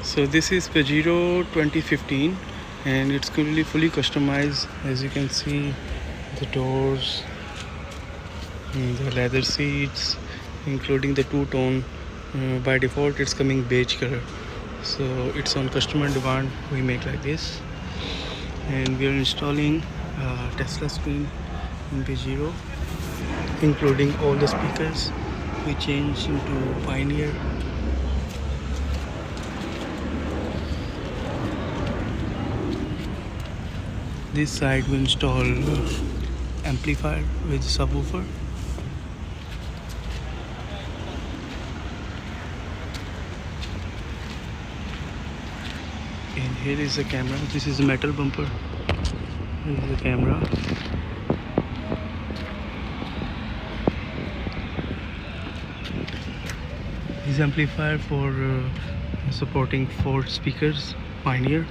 So this is Pajero 2015 and it's currently fully customized. As you can see, the doors, the leather seats, including the two-tone. By default it's coming beige color, so it's on customer demand we make like this. And we are installing Tesla screen in Pajero, including all the speakers. We change into Poineer. This side we install amplifier with subwoofer. And here is the camera. This is a metal bumper. This is the camera. This amplifier for supporting 4 speakers, Pioneer.